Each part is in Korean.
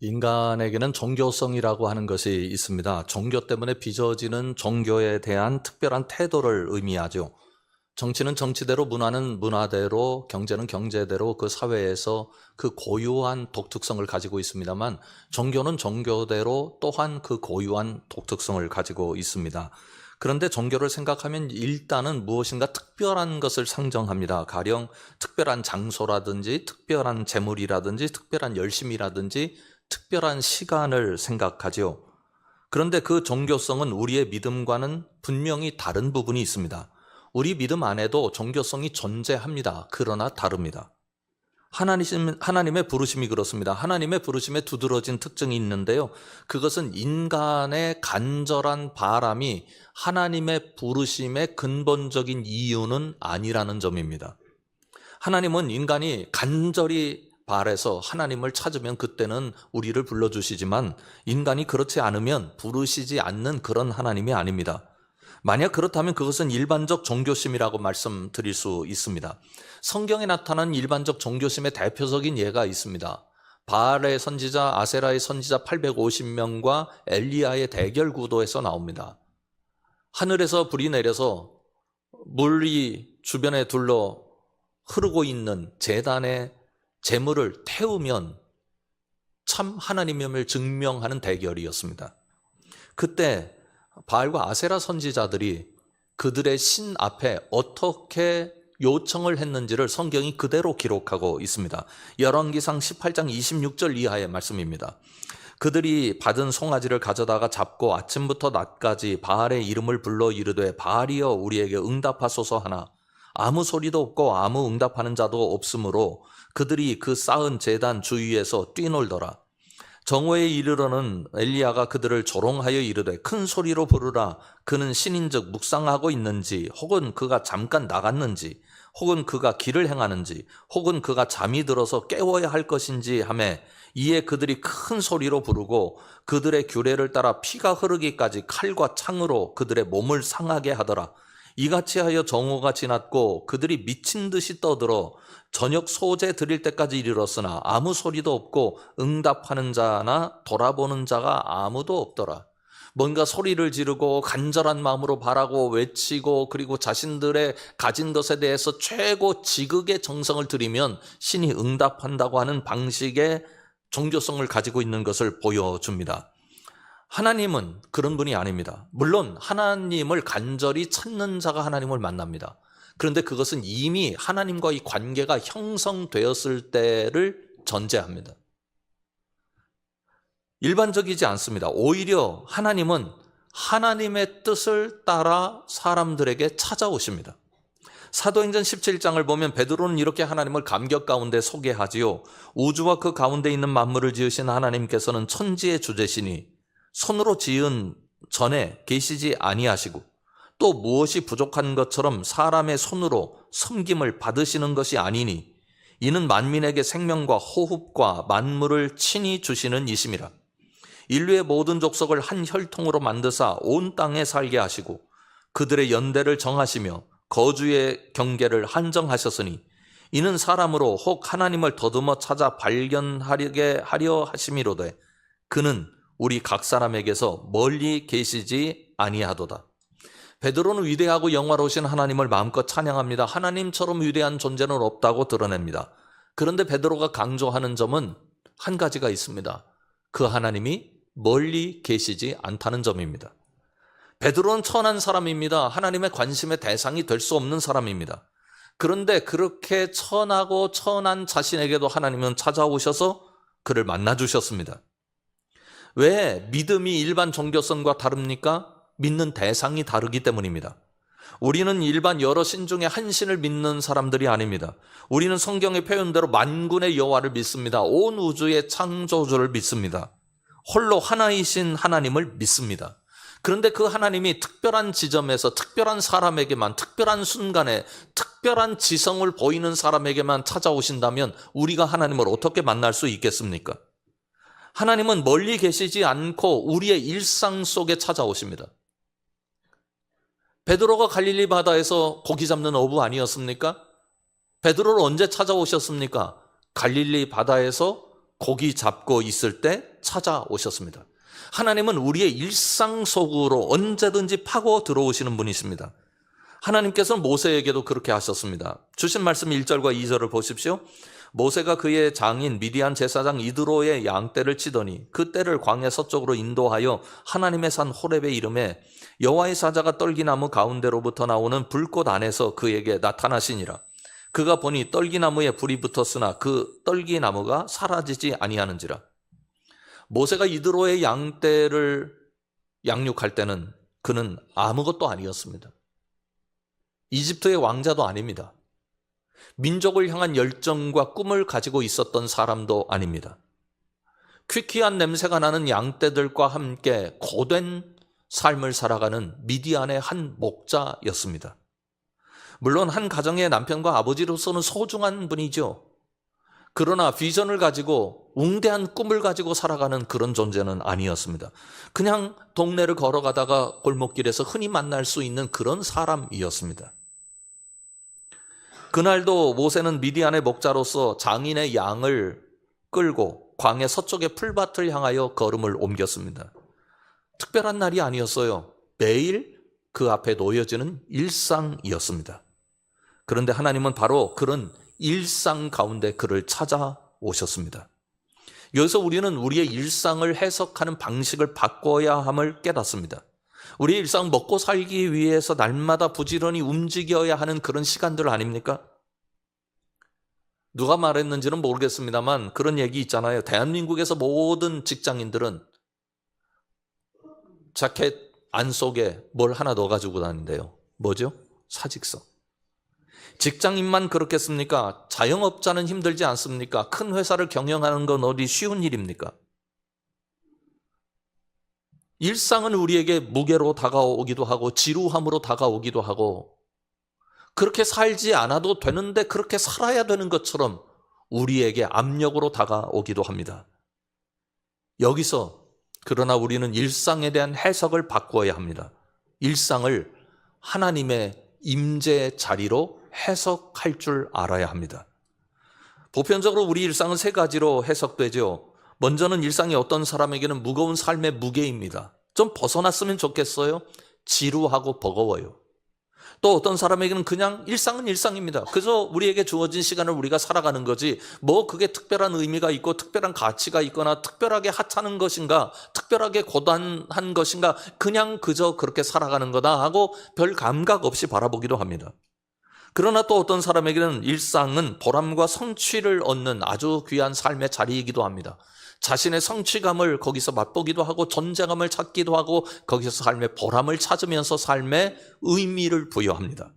인간에게는 종교성이라고 하는 것이 있습니다. 종교 때문에 빚어지는 종교에 대한 특별한 태도를 의미하죠. 정치는 정치대로, 문화는 문화대로, 경제는 경제대로 그 사회에서 그 고유한 독특성을 가지고 있습니다만, 종교는 종교대로 또한 그 고유한 독특성을 가지고 있습니다. 그런데 종교를 생각하면 일단은 무엇인가 특별한 것을 상정합니다. 가령 특별한 장소라든지 특별한 재물이라든지 특별한 열심이라든지 특별한 시간을 생각하죠. 그런데 그 종교성은 우리의 믿음과는 분명히 다른 부분이 있습니다. 우리 믿음 안에도 종교성이 존재합니다. 그러나 다릅니다. 하나님의 부르심이 그렇습니다. 하나님의 부르심에 두드러진 특징이 있는데요. 그것은 인간의 간절한 바람이 하나님의 부르심의 근본적인 이유는 아니라는 점입니다. 하나님은 인간이 간절히 바라서 하나님을 찾으면 그때는 우리를 불러주시지만 인간이 그렇지 않으면 부르시지 않는 그런 하나님이 아닙니다. 만약 그렇다면 그것은 일반적 종교심이라고 말씀드릴 수 있습니다. 성경에 나타난 일반적 종교심의 대표적인 예가 있습니다. 바알의 선지자, 아세라의 선지자 850명과 엘리야의 대결 구도에서 나옵니다. 하늘에서 불이 내려서 물이 주변에 둘러 흐르고 있는 제단의 재물을 태우면 참 하나님임을 증명하는 대결이었습니다. 그때 바알과 아세라 선지자들이 그들의 신 앞에 어떻게 요청을 했는지를 성경이 그대로 기록하고 있습니다. 열왕기상 18장 26절 이하의 말씀입니다. 그들이 받은 송아지를 가져다가 잡고 아침부터 낮까지 바알의 이름을 불러 이르되 바알이여 우리에게 응답하소서 하나 아무 소리도 없고 아무 응답하는 자도 없으므로 그들이 그 쌓은 제단 주위에서 뛰놀더라. 정오에 이르러는 엘리야가 그들을 조롱하여 이르되 큰 소리로 부르라. 그는 신인즉 묵상하고 있는지 혹은 그가 잠깐 나갔는지 혹은 그가 길을 행하는지 혹은 그가 잠이 들어서 깨워야 할 것인지 하매 이에 그들이 큰 소리로 부르고 그들의 규례를 따라 피가 흐르기까지 칼과 창으로 그들의 몸을 상하게 하더라. 이같이 하여 정오가 지났고 그들이 미친 듯이 떠들어 저녁 소제 드릴 때까지 이르렀으나 아무 소리도 없고 응답하는 자나 돌아보는 자가 아무도 없더라. 뭔가 소리를 지르고 간절한 마음으로 바라고 외치고 그리고 자신들의 가진 것에 대해서 최고 지극의 정성을 들이면 신이 응답한다고 하는 방식의 종교성을 가지고 있는 것을 보여줍니다. 하나님은 그런 분이 아닙니다. 물론 하나님을 간절히 찾는 자가 하나님을 만납니다. 그런데 그것은 이미 하나님과의 관계가 형성되었을 때를 전제합니다. 일반적이지 않습니다. 오히려 하나님은 하나님의 뜻을 따라 사람들에게 찾아오십니다. 사도행전 17장을 보면 베드로는 이렇게 하나님을 감격 가운데 소개하지요. 우주와 그 가운데 있는 만물을 지으신 하나님께서는 천지의 주제시니 손으로 지은 전에 계시지 아니하시고 또 무엇이 부족한 것처럼 사람의 손으로 섬김을 받으시는 것이 아니니 이는 만민에게 생명과 호흡과 만물을 친히 주시는 이심이라. 인류의 모든 족속을 한 혈통으로 만드사 온 땅에 살게 하시고 그들의 연대를 정하시며 거주의 경계를 한정하셨으니 이는 사람으로 혹 하나님을 더듬어 찾아 발견하게 하려 하심이로되 그는 우리 각 사람에게서 멀리 계시지 아니하도다. 베드로는 위대하고 영화로우신 하나님을 마음껏 찬양합니다. 하나님처럼 위대한 존재는 없다고 드러냅니다. 그런데 베드로가 강조하는 점은 한 가지가 있습니다. 그 하나님이 멀리 계시지 않다는 점입니다. 베드로는 천한 사람입니다. 하나님의 관심의 대상이 될 수 없는 사람입니다. 그런데 그렇게 천하고 천한 자신에게도 하나님은 찾아오셔서 그를 만나주셨습니다. 왜 믿음이 일반 종교성과 다릅니까? 믿는 대상이 다르기 때문입니다. 우리는 일반 여러 신 중에 한 신을 믿는 사람들이 아닙니다. 우리는 성경의 표현대로 만군의 여호와를 믿습니다. 온 우주의 창조주를 믿습니다. 홀로 하나이신 하나님을 믿습니다. 그런데 그 하나님이 특별한 지점에서 특별한 사람에게만 특별한 순간에 특별한 지성을 보이는 사람에게만 찾아오신다면 우리가 하나님을 어떻게 만날 수 있겠습니까? 하나님은 멀리 계시지 않고 우리의 일상 속에 찾아오십니다. 베드로가 갈릴리 바다에서 고기 잡는 어부 아니었습니까? 베드로를 언제 찾아오셨습니까? 갈릴리 바다에서 고기 잡고 있을 때 찾아오셨습니다. 하나님은 우리의 일상 속으로 언제든지 파고 들어오시는 분이십니다. 하나님께서는 모세에게도 그렇게 하셨습니다. 주신 말씀 1절과 2절을 보십시오. 모세가 그의 장인 미디안 제사장 이드로의 양떼를 치더니 그 떼를 광야 서쪽으로 인도하여 하나님의 산 호렙에 이르매 여호와의 사자가 떨기나무 가운데로부터 나오는 불꽃 안에서 그에게 나타나시니라. 그가 보니 떨기나무에 불이 붙었으나 그 떨기나무가 사라지지 아니하는지라. 모세가 이드로의 양떼를 양육할 때는 그는 아무것도 아니었습니다. 이집트의 왕자도 아닙니다. 민족을 향한 열정과 꿈을 가지고 있었던 사람도 아닙니다. 퀴퀴한 냄새가 나는 양떼들과 함께 고된 삶을 살아가는 미디안의 한 목자였습니다. 물론 한 가정의 남편과 아버지로서는 소중한 분이죠. 그러나 비전을 가지고 웅대한 꿈을 가지고 살아가는 그런 존재는 아니었습니다. 그냥 동네를 걸어가다가 골목길에서 흔히 만날 수 있는 그런 사람이었습니다. 그날도 모세는 미디안의 목자로서 장인의 양을 끌고 광야 서쪽의 풀밭을 향하여 걸음을 옮겼습니다. 특별한 날이 아니었어요. 매일 그 앞에 놓여지는 일상이었습니다. 그런데 하나님은 바로 그런 일상 가운데 그를 찾아오셨습니다. 여기서 우리는 우리의 일상을 해석하는 방식을 바꿔야 함을 깨닫습니다. 우리의 일상 먹고 살기 위해서 날마다 부지런히 움직여야 하는 그런 시간들 아닙니까? 누가 말했는지는 모르겠습니다만 그런 얘기 있잖아요. 대한민국에서 모든 직장인들은 자켓 안속에 뭘 하나 넣어가지고 다닌대요. 뭐죠? 사직서. 직장인만 그렇겠습니까? 자영업자는 힘들지 않습니까? 큰 회사를 경영하는 건 어디 쉬운 일입니까? 일상은 우리에게 무게로 다가오기도 하고 지루함으로 다가오기도 하고 그렇게 살지 않아도 되는데 그렇게 살아야 되는 것처럼 우리에게 압력으로 다가오기도 합니다. 여기서 그러나 우리는 일상에 대한 해석을 바꾸어야 합니다. 일상을 하나님의 임재 자리로 해석할 줄 알아야 합니다. 보편적으로 우리 일상은 세 가지로 해석되죠. 먼저는 일상이 어떤 사람에게는 무거운 삶의 무게입니다. 좀 벗어났으면 좋겠어요. 지루하고 버거워요. 또 어떤 사람에게는 그냥 일상은 일상입니다. 그래서 우리에게 주어진 시간을 우리가 살아가는 거지 뭐 그게 특별한 의미가 있고 특별한 가치가 있거나 특별하게 하찮은 것인가 특별하게 고단한 것인가 그냥 그저 그렇게 살아가는 거다 하고 별 감각 없이 바라보기도 합니다. 그러나 또 어떤 사람에게는 일상은 보람과 성취를 얻는 아주 귀한 삶의 자리이기도 합니다. 자신의 성취감을 거기서 맛보기도 하고 존재감을 찾기도 하고 거기서 삶의 보람을 찾으면서 삶의 의미를 부여합니다.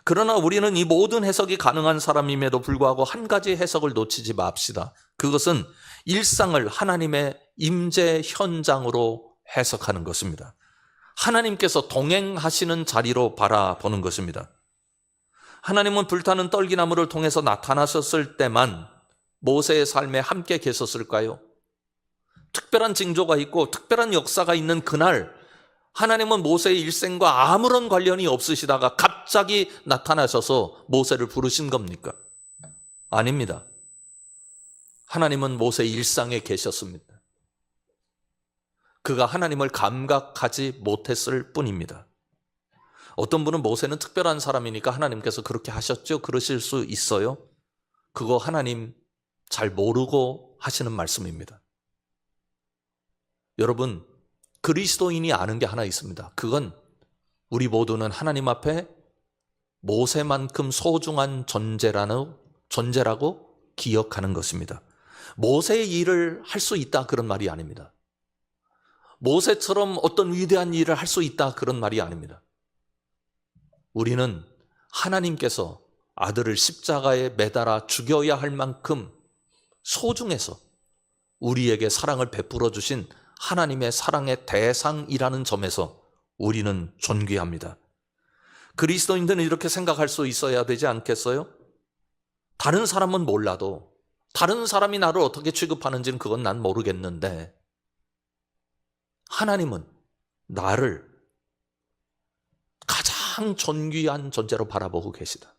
그러나 우리는 이 모든 해석이 가능한 사람임에도 불구하고 한 가지 해석을 놓치지 맙시다. 그것은 일상을 하나님의 임재 현장으로 해석하는 것입니다. 하나님께서 동행하시는 자리로 바라보는 것입니다. 하나님은 불타는 떨기나무를 통해서 나타나셨을 때만 모세의 삶에 함께 계셨을까요? 특별한 징조가 있고 특별한 역사가 있는 그날 하나님은 모세의 일생과 아무런 관련이 없으시다가 갑자기 나타나셔서 모세를 부르신 겁니까? 아닙니다. 하나님은 모세의 일상에 계셨습니다. 그가 하나님을 감각하지 못했을 뿐입니다. 어떤 분은 모세는 특별한 사람이니까 하나님께서 그렇게 하셨죠? 그러실 수 있어요. 그거 하나님 잘 모르고 하시는 말씀입니다. 여러분, 그리스도인이 아는 게 하나 있습니다. 그건 우리 모두는 하나님 앞에 모세만큼 소중한 존재라고 기억하는 것입니다. 모세의 일을 할 수 있다 그런 말이 아닙니다. 모세처럼 어떤 위대한 일을 할 수 있다 그런 말이 아닙니다. 우리는 하나님께서 아들을 십자가에 매달아 죽여야 할 만큼 소중해서 우리에게 사랑을 베풀어 주신 하나님의 사랑의 대상이라는 점에서 우리는 존귀합니다. 그리스도인들은 이렇게 생각할 수 있어야 되지 않겠어요? 다른 사람은 몰라도 다른 사람이 나를 어떻게 취급하는지는 그건 난 모르겠는데 하나님은 나를 가장 존귀한 존재로 바라보고 계시다.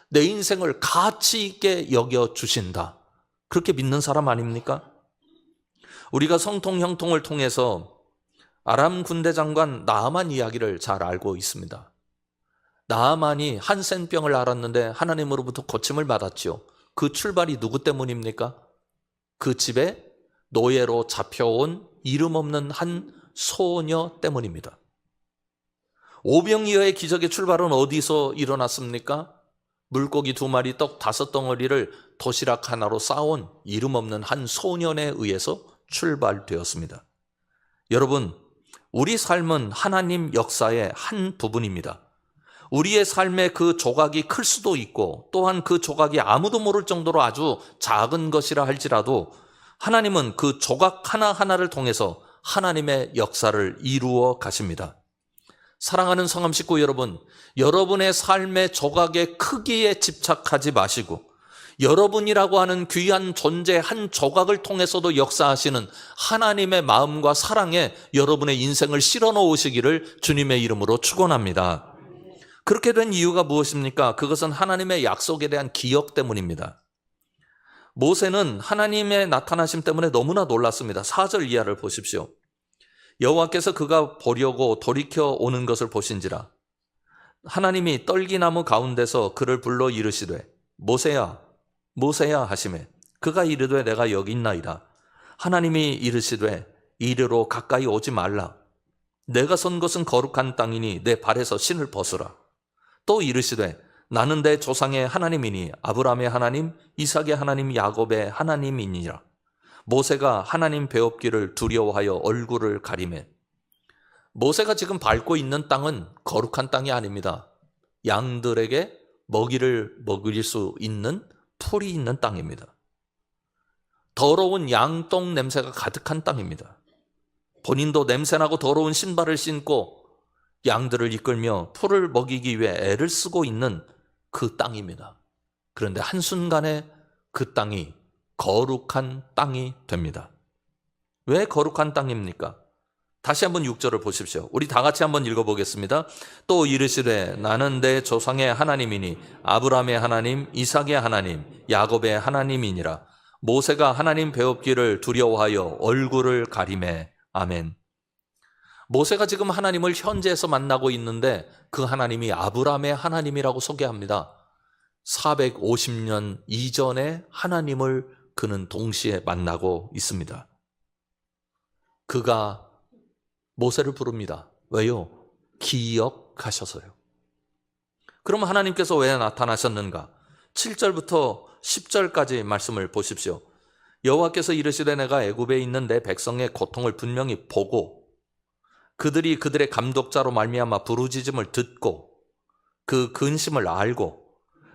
내 인생을 가치 있게 여겨주신다. 그렇게 믿는 사람 아닙니까? 우리가 성통 형통을 통해서 아람 군대 장관 나아만 이야기를 잘 알고 있습니다. 나아만이 한센병을 앓았는데 하나님으로부터 고침을 받았지요. 그 출발이 누구 때문입니까? 그 집에 노예로 잡혀온 이름 없는 한 소녀 때문입니다. 오병이어의 기적의 출발은 어디서 일어났습니까? 물고기 2마리, 떡 5덩어리를 도시락 하나로 쌓아온 이름 없는 한 소년에 의해서 출발되었습니다. 여러분, 우리 삶은 하나님 역사의 한 부분입니다. 우리의 삶의 그 조각이 클 수도 있고 또한 그 조각이 아무도 모를 정도로 아주 작은 것이라 할지라도 하나님은 그 조각 하나하나를 통해서 하나님의 역사를 이루어 가십니다. 사랑하는 성함 식구 여러분, 여러분의 삶의 조각의 크기에 집착하지 마시고 여러분이라고 하는 귀한 존재 한 조각을 통해서도 역사하시는 하나님의 마음과 사랑에 여러분의 인생을 실어 놓으시기를 주님의 이름으로 축원합니다. 그렇게 된 이유가 무엇입니까? 그것은 하나님의 약속에 대한 기억 때문입니다. 모세는 하나님의 나타나심 때문에 너무나 놀랐습니다. 4절 이하를 보십시오. 여호와께서 그가 보려고 돌이켜 오는 것을 보신지라 하나님이 떨기나무 가운데서 그를 불러 이르시되 모세야 모세야 하시매 그가 이르되 내가 여기 있나이다. 하나님이 이르시되 이리로 가까이 오지 말라. 내가 선 것은 거룩한 땅이니 내 발에서 신을 벗으라. 또 이르시되 나는 내 조상의 하나님이니 아브라함의 하나님, 이삭의 하나님, 야곱의 하나님이니라. 모세가 하나님 배웁기를 두려워하여 얼굴을 가리매 모세가 지금 밟고 있는 땅은 거룩한 땅이 아닙니다. 양들에게 먹이를 먹일 수 있는 풀이 있는 땅입니다. 더러운 양똥 냄새가 가득한 땅입니다. 본인도 냄새나고 더러운 신발을 신고 양들을 이끌며 풀을 먹이기 위해 애를 쓰고 있는 그 땅입니다. 그런데 한순간에 그 땅이 거룩한 땅이 됩니다. 왜 거룩한 땅입니까? 다시 한번 6절을 보십시오. 우리 다 같이 한번 읽어보겠습니다. 또 이르시되 나는 내 조상의 하나님이니 아브라함의 하나님, 이삭의 하나님, 야곱의 하나님이니라. 모세가 하나님 배웁기를 두려워하여 얼굴을 가리매. 아멘. 모세가 지금 하나님을 현재에서 만나고 있는데 그 하나님이 아브라함의 하나님이라고 소개합니다. 450년 이전에 하나님을 그는 동시에 만나고 있습니다. 그가 모세를 부릅니다. 왜요? 기억하셔서요. 그럼 하나님께서 왜 나타나셨는가? 7절부터 10절까지 말씀을 보십시오. 여호와께서 이르시되 내가 애굽에 있는 내 백성의 고통을 분명히 보고 그들이 그들의 감독자로 말미암아 부르짖음을 듣고 그 근심을 알고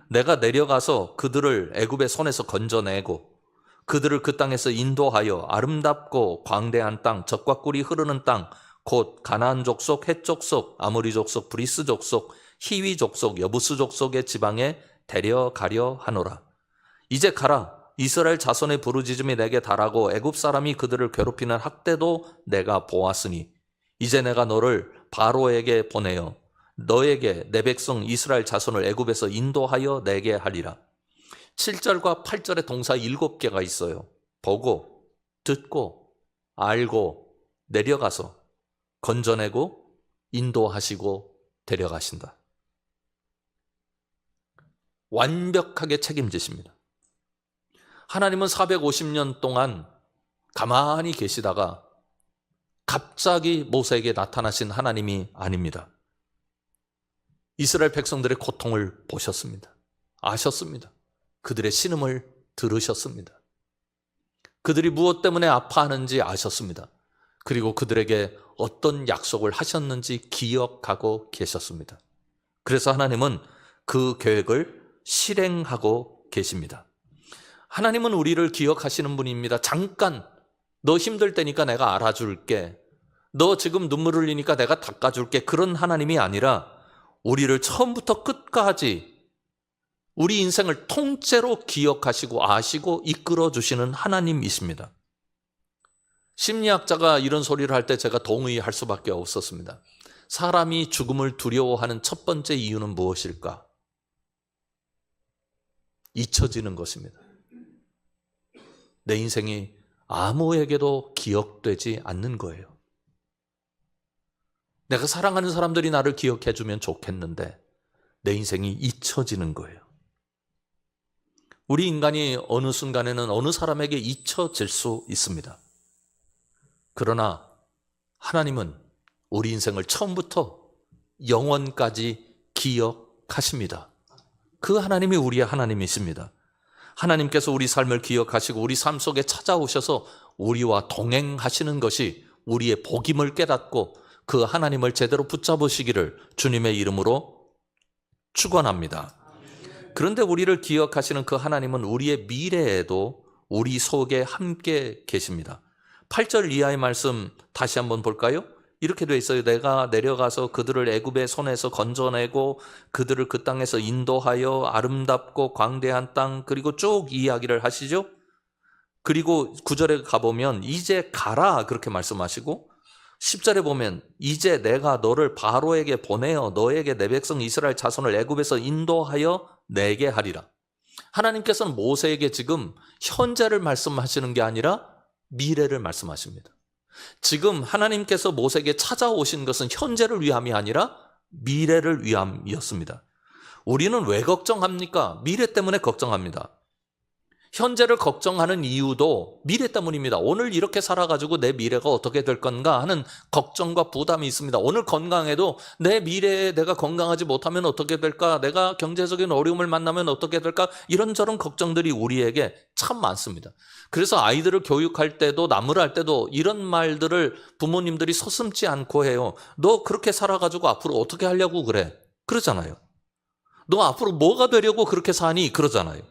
내가 내려가서 그들을 애굽의 손에서 건져내고 그들을 그 땅에서 인도하여 아름답고 광대한 땅, 젖과 꿀이 흐르는 땅, 곧 가나안 족속, 헷 족속, 아모리 족속, 브리스 족속, 히위 족속, 여부스 족속의 지방에 데려가려 하노라. 이제 가라. 이스라엘 자손의 부르짖음이 내게 달하고 애굽 사람이 그들을 괴롭히는 학대도 내가 보았으니 이제 내가 너를 바로에게 보내어 너에게 내 백성 이스라엘 자손을 애굽에서 인도하여 내게 하리라. 7절과 8절에 동사 7개가 있어요. 보고, 듣고, 알고, 내려가서 건져내고 인도하시고 데려가신다. 완벽하게 책임지십니다. 하나님은 450년 동안 가만히 계시다가 갑자기 모세에게 나타나신 하나님이 아닙니다. 이스라엘 백성들의 고통을 보셨습니다. 아셨습니다. 그들의 신음을 들으셨습니다. 그들이 무엇 때문에 아파하는지 아셨습니다. 그리고 그들에게 어떤 약속을 하셨는지 기억하고 계셨습니다. 그래서 하나님은 그 계획을 실행하고 계십니다. 하나님은 우리를 기억하시는 분입니다. 잠깐 너 힘들 때니까 내가 알아줄게. 너 지금 눈물 흘리니까 내가 닦아줄게. 그런 하나님이 아니라 우리를 처음부터 끝까지 우리 인생을 통째로 기억하시고 아시고 이끌어주시는 하나님이십니다. 심리학자가 이런 소리를 할 때 제가 동의할 수밖에 없었습니다. 사람이 죽음을 두려워하는 첫 번째 이유는 무엇일까? 잊혀지는 것입니다. 내 인생이 아무에게도 기억되지 않는 거예요. 내가 사랑하는 사람들이 나를 기억해 주면 좋겠는데 내 인생이 잊혀지는 거예요. 우리 인간이 어느 순간에는 어느 사람에게 잊혀질 수 있습니다. 그러나 하나님은 우리 인생을 처음부터 영원까지 기억하십니다. 그 하나님이 우리의 하나님이십니다. 하나님께서 우리 삶을 기억하시고 우리 삶 속에 찾아오셔서 우리와 동행하시는 것이 우리의 복임을 깨닫고 그 하나님을 제대로 붙잡으시기를 주님의 이름으로 축원합니다. 그런데 우리를 기억하시는 그 하나님은 우리의 미래에도 우리 속에 함께 계십니다. 8절 이하의 말씀 다시 한번 볼까요? 이렇게 돼 있어요. 내가 내려가서 그들을 애굽의 손에서 건져내고 그들을 그 땅에서 인도하여 아름답고 광대한 땅, 그리고 쭉 이야기를 하시죠. 그리고 9절에 가보면 이제 가라 그렇게 말씀하시고 10절에 보면 이제 내가 너를 바로에게 보내어 너에게 내 백성 이스라엘 자손을 애굽에서 인도하여 내게 하리라. 하나님께서는 모세에게 지금 현재를 말씀하시는 게 아니라 미래를 말씀하십니다. 지금 하나님께서 모세에게 찾아오신 것은 현재를 위함이 아니라 미래를 위함이었습니다. 우리는 왜 걱정합니까? 미래 때문에 걱정합니다. 현재를 걱정하는 이유도 미래 때문입니다. 오늘 이렇게 살아가지고 내 미래가 어떻게 될 건가 하는 걱정과 부담이 있습니다. 오늘 건강해도 내 미래에 내가 건강하지 못하면 어떻게 될까? 내가 경제적인 어려움을 만나면 어떻게 될까? 이런저런 걱정들이 우리에게 참 많습니다. 그래서 아이들을 교육할 때도 나무랄 때도 이런 말들을 부모님들이 서슴지 않고 해요. 너 그렇게 살아가지고 앞으로 어떻게 하려고 그래? 그러잖아요. 너 앞으로 뭐가 되려고 그렇게 사니? 그러잖아요.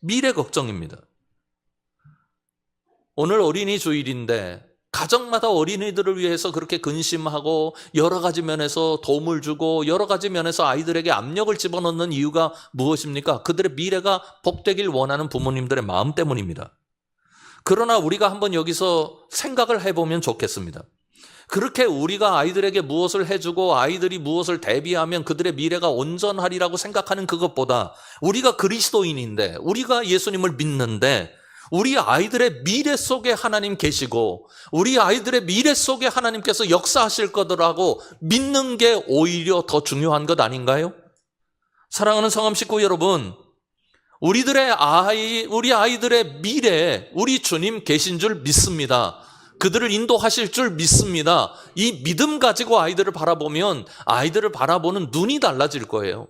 미래 걱정입니다. 오늘 어린이 주일인데 가정마다 어린이들을 위해서 그렇게 근심하고 여러 가지 면에서 도움을 주고 여러 가지 면에서 아이들에게 압력을 집어넣는 이유가 무엇입니까? 그들의 미래가 복되길 원하는 부모님들의 마음 때문입니다. 그러나 우리가 한번 여기서 생각을 해보면 좋겠습니다. 그렇게 우리가 아이들에게 무엇을 해주고 아이들이 무엇을 대비하면 그들의 미래가 온전하리라고 생각하는 그것보다 우리가 그리스도인인데 우리가 예수님을 믿는데 우리 아이들의 미래 속에 하나님 계시고 우리 아이들의 미래 속에 하나님께서 역사하실 거더라고 믿는 게 오히려 더 중요한 것 아닌가요? 사랑하는 성함 식구 여러분, 우리 아이들의 미래에 우리 주님 계신 줄 믿습니다. 그들을 인도하실 줄 믿습니다. 이 믿음 가지고 아이들을 바라보면 아이들을 바라보는 눈이 달라질 거예요.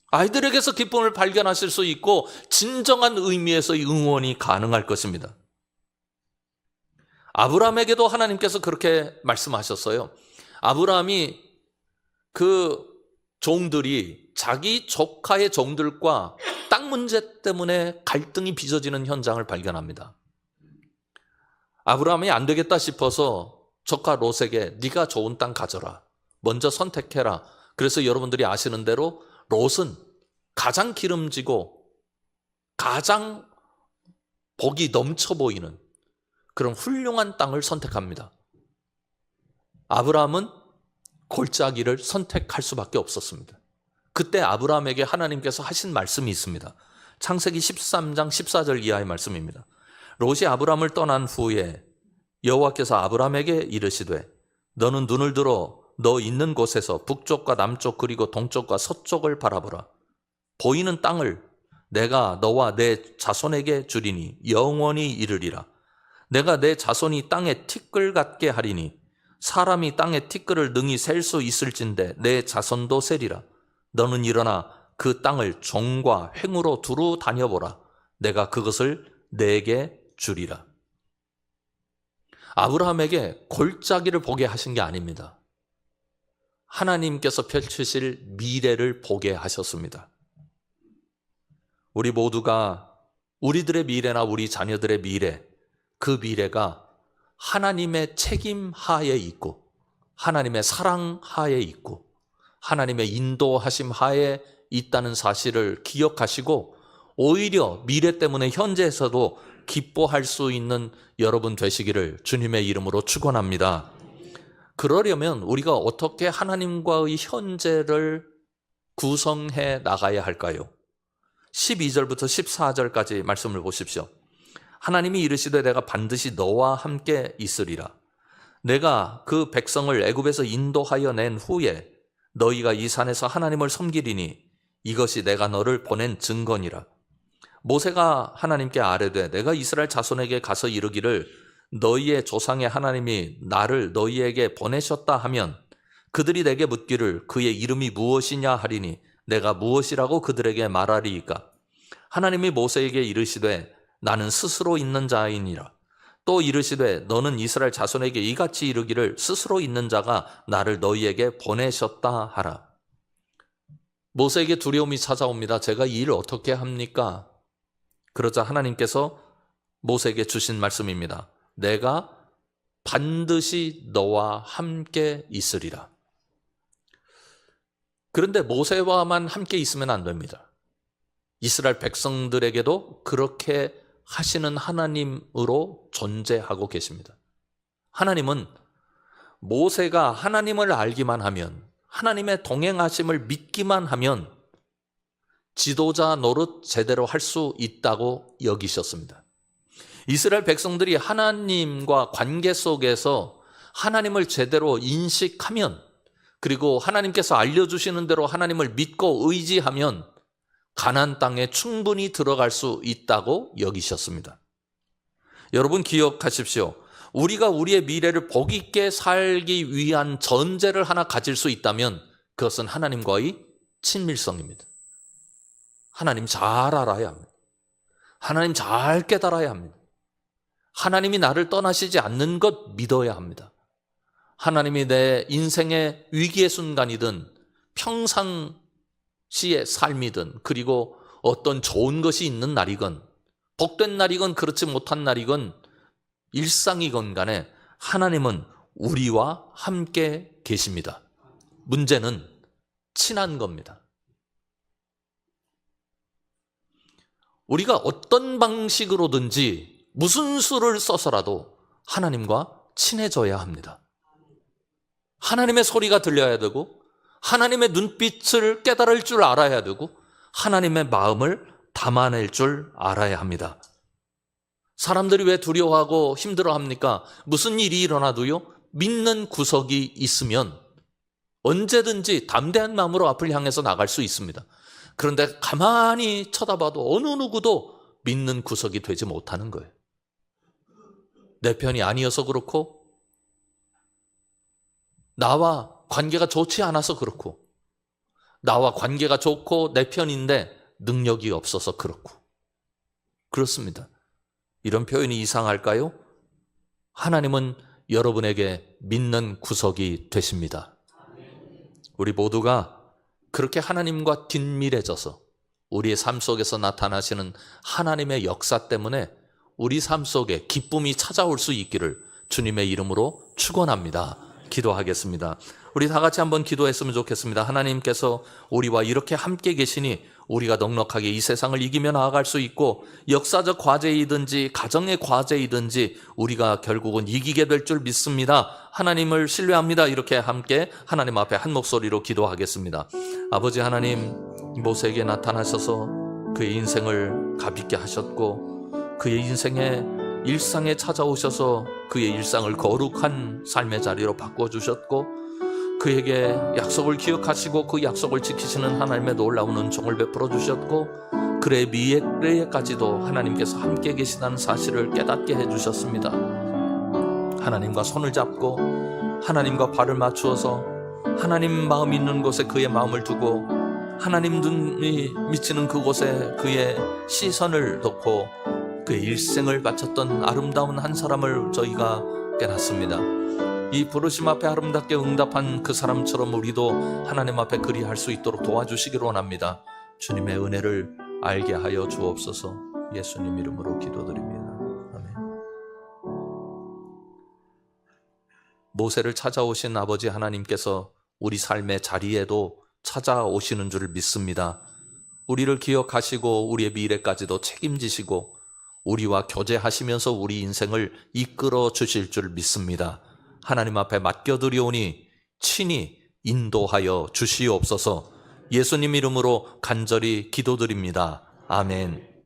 아이들에게서 기쁨을 발견하실 수 있고 진정한 의미에서의 응원이 가능할 것입니다. 아브라함에게도 하나님께서 그렇게 말씀하셨어요. 아브라함이 그 종들이 자기 조카의 종들과 땅 문제 때문에 갈등이 빚어지는 현장을 발견합니다. 아브라함이 안 되겠다 싶어서 조카 롯에게 네가 좋은 땅 가져라. 먼저 선택해라. 그래서 여러분들이 아시는 대로 롯은 가장 기름지고 가장 복이 넘쳐 보이는 그런 훌륭한 땅을 선택합니다. 아브라함은 골짜기를 선택할 수밖에 없었습니다. 그때 아브라함에게 하나님께서 하신 말씀이 있습니다. 창세기 13장 14절 이하의 말씀입니다. 롯이 아브라함을 떠난 후에 여호와께서 아브라함에게 이르시되 너는 눈을 들어 너 있는 곳에서 북쪽과 남쪽 그리고 동쪽과 서쪽을 바라보라. 보이는 땅을 내가 너와 내 자손에게 주리니 영원히 이르리라. 내가 내 자손이 땅에 티끌 같게 하리니 사람이 땅의 티끌을 능히 셀 수 있을진데 내 자손도 세리라. 너는 일어나 그 땅을 종과 횡으로 두루 다녀보라. 내가 그것을 내게 주리라. 아브라함에게 골짜기를 보게 하신 게 아닙니다. 하나님께서 펼치실 미래를 보게 하셨습니다. 우리 모두가 우리들의 미래나 우리 자녀들의 미래, 그 미래가 하나님의 책임 하에 있고 하나님의 사랑 하에 있고 하나님의 인도하심 하에 있다는 사실을 기억하시고 오히려 미래 때문에 현재에서도 기뻐할 수 있는 여러분 되시기를 주님의 이름으로 축원합니다. 그러려면 우리가 어떻게 하나님과의 현재를 구성해 나가야 할까요? 12절부터 14절까지 말씀을 보십시오. 하나님이 이르시되 내가 반드시 너와 함께 있으리라. 내가 그 백성을 애굽에서 인도하여 낸 후에 너희가 이 산에서 하나님을 섬기리니 이것이 내가 너를 보낸 증거니라. 모세가 하나님께 아뢰되 내가 이스라엘 자손에게 가서 이르기를 너희의 조상의 하나님이 나를 너희에게 보내셨다 하면 그들이 내게 묻기를 그의 이름이 무엇이냐 하리니 내가 무엇이라고 그들에게 말하리이까. 하나님이 모세에게 이르시되 나는 스스로 있는 자이니라. 또 이르시되 너는 이스라엘 자손에게 이같이 이르기를 스스로 있는 자가 나를 너희에게 보내셨다 하라. 모세에게 두려움이 찾아옵니다. 제가 이 일을 어떻게 합니까? 그러자 하나님께서 모세에게 주신 말씀입니다. 내가 반드시 너와 함께 있으리라. 그런데 모세와만 함께 있으면 안 됩니다. 이스라엘 백성들에게도 그렇게 하시는 하나님으로 존재하고 계십니다. 하나님은 모세가 하나님을 알기만 하면, 하나님의 동행하심을 믿기만 하면 지도자 노릇 제대로 할 수 있다고 여기셨습니다. 이스라엘 백성들이 하나님과 관계 속에서 하나님을 제대로 인식하면, 그리고 하나님께서 알려주시는 대로 하나님을 믿고 의지하면 가나안 땅에 충분히 들어갈 수 있다고 여기셨습니다. 여러분 기억하십시오. 우리가 우리의 미래를 복 있게 살기 위한 전제를 하나 가질 수 있다면 그것은 하나님과의 친밀성입니다. 하나님 잘 알아야 합니다. 하나님 잘 깨달아야 합니다. 하나님이 나를 떠나시지 않는 것 믿어야 합니다. 하나님이 내 인생의 위기의 순간이든 평상시의 삶이든, 그리고 어떤 좋은 것이 있는 날이건 복된 날이건 그렇지 못한 날이건 일상이건 간에 하나님은 우리와 함께 계십니다. 문제는 친한 겁니다. 우리가 어떤 방식으로든지 무슨 수를 써서라도 하나님과 친해져야 합니다. 하나님의 소리가 들려야 되고 하나님의 눈빛을 깨달을 줄 알아야 되고 하나님의 마음을 담아낼 줄 알아야 합니다. 사람들이 왜 두려워하고 힘들어합니까? 무슨 일이 일어나도요, 믿는 구석이 있으면 언제든지 담대한 마음으로 앞을 향해서 나갈 수 있습니다. 그런데 가만히 쳐다봐도 어느 누구도 믿는 구석이 되지 못하는 거예요. 내 편이 아니어서 그렇고, 나와 관계가 좋지 않아서 그렇고, 나와 관계가 좋고 내 편인데 능력이 없어서 그렇고. 그렇습니다. 이런 표현이 이상할까요? 하나님은 여러분에게 믿는 구석이 되십니다. 우리 모두가 그렇게 하나님과 긴밀해져서 우리의 삶 속에서 나타나시는 하나님의 역사 때문에 우리 삶 속에 기쁨이 찾아올 수 있기를 주님의 이름으로 축원합니다. 기도하겠습니다. 우리 다 같이 한번 기도했으면 좋겠습니다. 하나님께서 우리와 이렇게 함께 계시니 우리가 넉넉하게 이 세상을 이기며 나아갈 수 있고, 역사적 과제이든지 가정의 과제이든지 우리가 결국은 이기게 될 줄 믿습니다. 하나님을 신뢰합니다. 이렇게 함께 하나님 앞에 한 목소리로 기도하겠습니다. 아버지 하나님, 모세에게 나타나셔서 그의 인생을 값있게 하셨고, 그의 인생에 일상에 찾아오셔서 그의 일상을 거룩한 삶의 자리로 바꿔주셨고, 그에게 약속을 기억하시고 그 약속을 지키시는 하나님의 놀라운 은총을 베풀어 주셨고, 그의 미래까지도 하나님께서 함께 계시다는 사실을 깨닫게 해주셨습니다. 하나님과 손을 잡고 하나님과 발을 맞추어서 하나님 마음 있는 곳에 그의 마음을 두고 하나님 눈이 미치는 그곳에 그의 시선을 놓고 그의 일생을 바쳤던 아름다운 한 사람을 저희가 깨닫습니다. 이 부르심 앞에 아름답게 응답한 그 사람처럼 우리도 하나님 앞에 그리할 수 있도록 도와주시기를 원합니다. 주님의 은혜를 알게 하여 주옵소서. 예수님 이름으로 기도드립니다. 아멘. 모세를 찾아오신 아버지 하나님께서 우리 삶의 자리에도 찾아오시는 줄 믿습니다. 우리를 기억하시고 우리의 미래까지도 책임지시고 우리와 교제하시면서 우리 인생을 이끌어 주실 줄 믿습니다. 하나님 앞에 맡겨드리오니 친히 인도하여 주시옵소서. 예수님 이름으로 간절히 기도드립니다. 아멘.